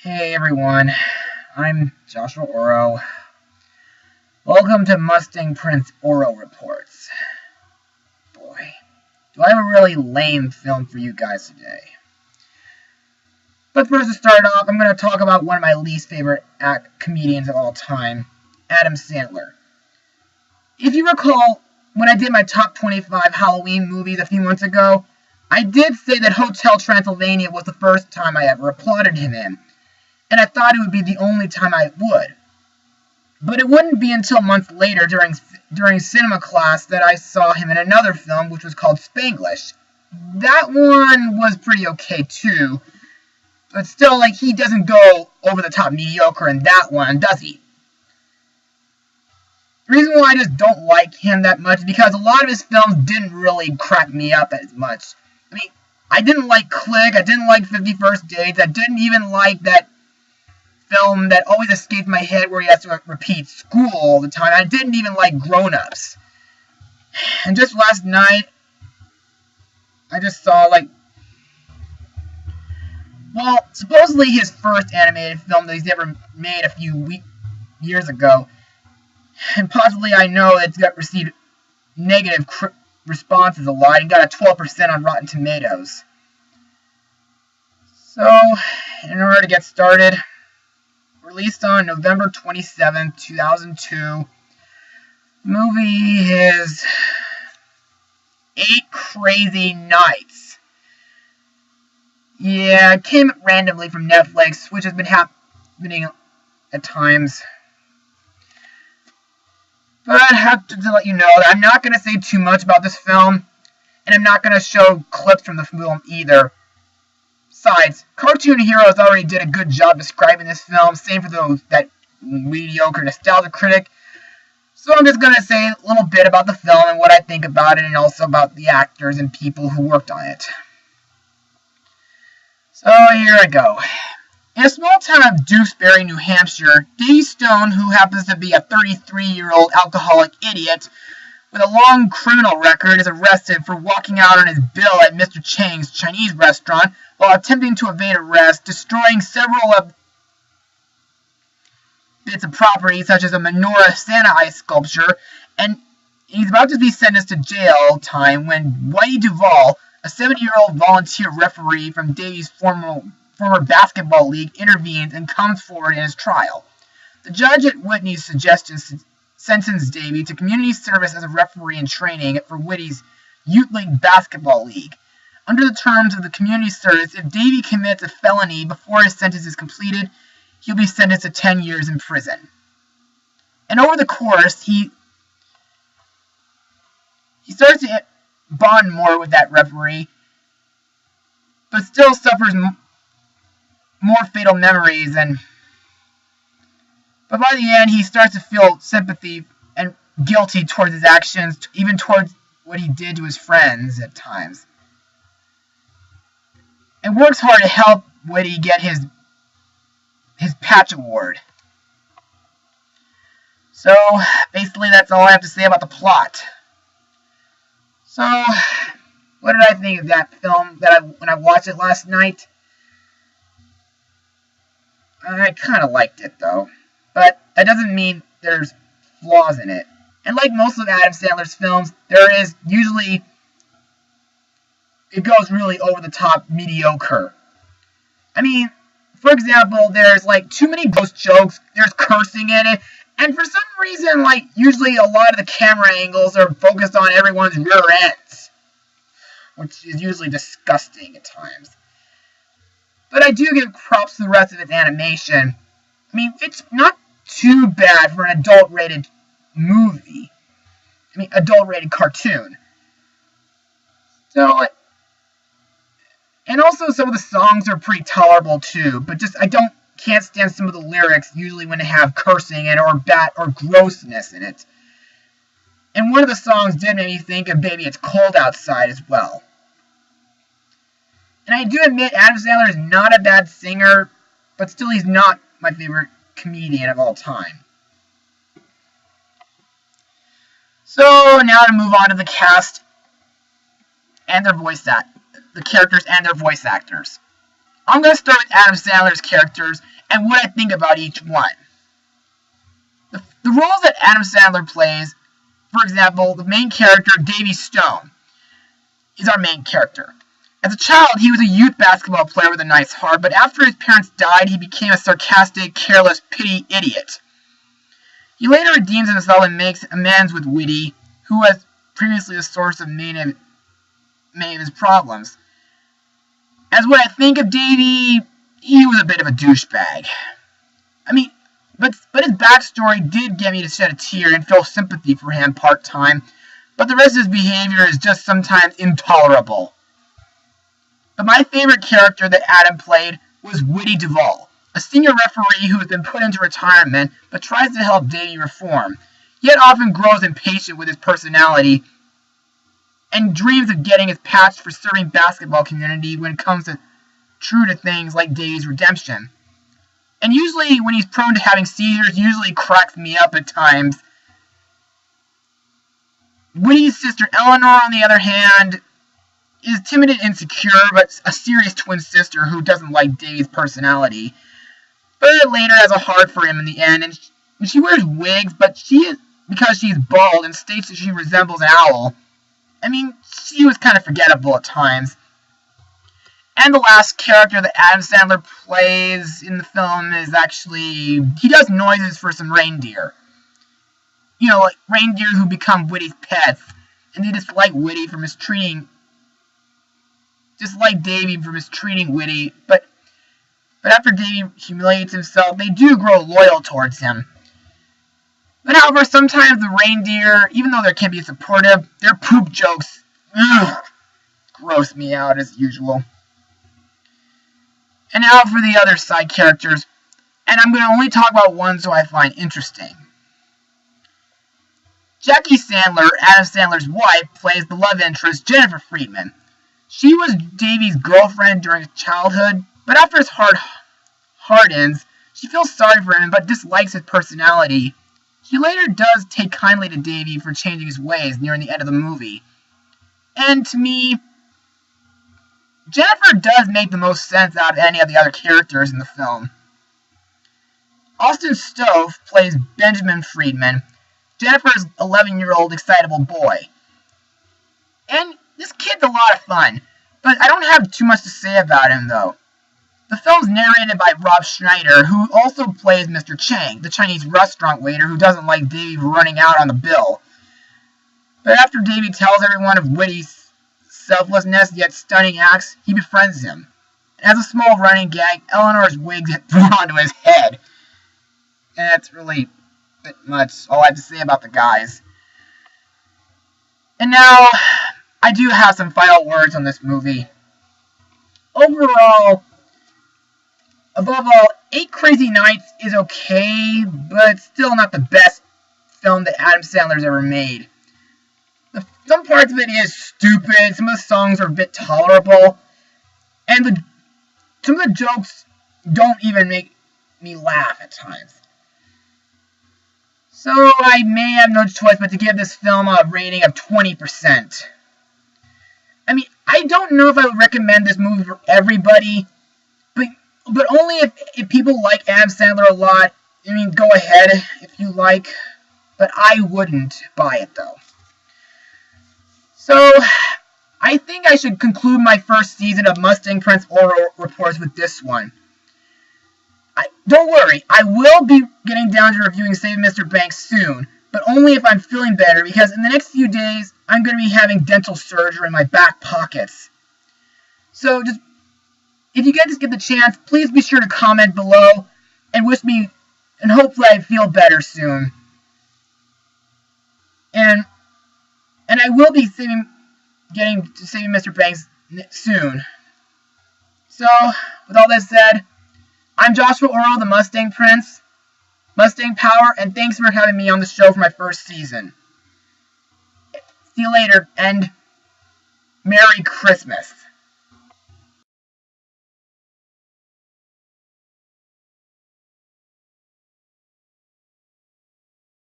Hey everyone, I'm Joshua Orro. Welcome to Mustang Prince Orro Reports. Boy, do I have a really lame film for you guys today. But first to start off, I'm going to talk about one of my least favorite comedians of all time, Adam Sandler. If you recall, when I did my top 25 Halloween movies a few months ago, I did say that Hotel Transylvania was the first time I ever applauded him in. And I thought it would be the only time I would. But it wouldn't be until months later during cinema class that I saw him in another film which was called Spanglish. That one was pretty okay too, but still, he doesn't go over the top mediocre in that one, does he? The reason why I just don't like him that much is because a lot of his films didn't really crack me up as much. I didn't like Click, I didn't like 50 First Dates, I didn't even like that film that always escaped my head where he has to repeat school all the time. I didn't even like Grown Ups. And just last night, I just saw, supposedly his first animated film that he's ever made a few years ago. And possibly I know it's received negative responses a lot and got a 12% on Rotten Tomatoes. So, in order to get started, released on November 27, 2002. The movie is 8 Crazy Nights. Yeah, it came randomly from Netflix, which has been happening at times. But I have to let you know that I'm not going to say too much about this film, and I'm not going to show clips from the film either. Besides, Cartoon Heroes already did a good job describing this film, same for that mediocre nostalgia critic. So I'm just going to say a little bit about the film and what I think about it, and also about the actors and people who worked on it. So here I go. In a small town of Dewsbury, New Hampshire, Davy Stone, who happens to be a 33-year-old alcoholic idiot with a long criminal record, is arrested for walking out on his bill at Mr. Chang's Chinese restaurant while attempting to evade arrest, destroying several bits of property, such as a menorah Santa ice sculpture, and he's about to be sentenced to jail time when Whitey Duvall, a 70-year-old volunteer referee from Davy's former basketball league, intervenes and comes forward in his trial. The judge, at Whitney's suggestion, sentenced Davy to community service as a referee in training for Whitney's youth league basketball league. Under the terms of the community service, if Davy commits a felony before his sentence is completed, he'll be sentenced to 10 years in prison. And over the course, he starts to bond more with that referee, but still suffers more fatal memories. But by the end, he starts to feel sympathy and guilty towards his actions, even towards what he did to his friends at times. And works hard to help Whitey get his Patch Award. So, basically that's all I have to say about the plot. So, what did I think of that film when I watched it last night? I kind of liked it, though. But that doesn't mean there's flaws in it. And like most of Adam Sandler's films, there is usually... it goes really over the top mediocre. For example, there's too many ghost jokes, there's cursing in it, and for some reason, usually a lot of the camera angles are focused on everyone's rear ends, which is usually disgusting at times. But I do give props to the rest of its animation. It's not too bad for an adult-rated movie. Adult-rated cartoon. So, and also some of the songs are pretty tolerable too, but can't stand some of the lyrics usually when they have cursing or grossness in it. And one of the songs did make me think of Baby It's Cold Outside as well. And I do admit Adam Sandler is not a bad singer, but still he's not my favorite comedian of all time. So now to move on to the cast and their voice the characters and their voice actors. I'm going to start with Adam Sandler's characters and what I think about each one. The roles that Adam Sandler plays, for example, the main character, Davy Stone, is our main character. As a child, he was a youth basketball player with a nice heart, but after his parents died, he became a sarcastic, careless, petty idiot. He later redeems himself and makes amends with Whitty, who was previously the source of many of his problems. As what I think of Davy, he was a bit of a douchebag. I mean, but his backstory did get me to shed a tear and feel sympathy for him part-time, but the rest of his behavior is just sometimes intolerable. But my favorite character that Adam played was Whitty Duvall, a senior referee who has been put into retirement but tries to help Davy reform, yet often grows impatient with his personality and dreams of getting his patch for serving basketball community when it comes to true to things like Davy's redemption. And usually when he's prone to having seizures, usually cracks me up at times. Whitty's sister Eleanor, on the other hand, is timid and insecure, but a serious twin sister who doesn't like Davy's personality. But later has a heart for him in the end, and she wears wigs, but because she's bald and states that she resembles an owl. I mean, she was kind of forgettable at times. And the last character that Adam Sandler plays in the film is actually, he does noises for some reindeer. You know, like reindeer who become Whitty's pets, and they dislike Whitty for mistreating, just like Davy for mistreating Whitty, but after Davy humiliates himself, they do grow loyal towards him. But however, sometimes the reindeer, even though they can be supportive, their poop jokes, gross me out as usual. And now for the other side characters, and I'm going to only talk about ones who I find interesting. Jackie Sandler, Adam Sandler's wife, plays the love interest, Jennifer Friedman. She was Davy's girlfriend during his childhood, but after his heart hardens, she feels sorry for him but dislikes his personality. She later does take kindly to Davy for changing his ways near the end of the movie. And to me, Jennifer does make the most sense out of any of the other characters in the film. Austin Stove plays Benjamin Friedman, Jennifer's 11-year-old excitable boy. And this kid's a lot of fun, but I don't have too much to say about him, though. The film's narrated by Rob Schneider, who also plays Mr. Chang, the Chinese restaurant waiter who doesn't like Davy running out on the bill. But after Davy tells everyone of Whitty's selflessness yet stunning acts, he befriends him. And as a small running gag, Eleanor's wig gets thrown onto his head. And that's really much all I have to say about the guys. And now, I do have some final words on this movie. Overall, above all, 8 Crazy Nights is okay, but still not the best film that Adam Sandler's ever made. Some parts of it is stupid, some of the songs are a bit tolerable, and some of the jokes don't even make me laugh at times. So I may have no choice but to give this film a rating of 20%. I mean, I don't know if I would recommend this movie for everybody, but only if people like Adam Sandler a lot. I mean, go ahead if you like, but I wouldn't buy it though. So, I think I should conclude my first season of Mustang Prince Orro reports with this one. Don't worry, I will be getting down to reviewing Saving Mr. Banks soon, but only if I'm feeling better, because in the next few days, I'm going to be having dental surgery in my back pockets. So, just, if you guys get the chance, please be sure to comment below, and wish me, and hopefully I feel better soon. And I will be getting to Saving Mr. Banks soon. So, with all that said, I'm Joshua Orro, the Mustang Prince, Mustang Power, and thanks for having me on the show for my first season. See you later, and Merry Christmas.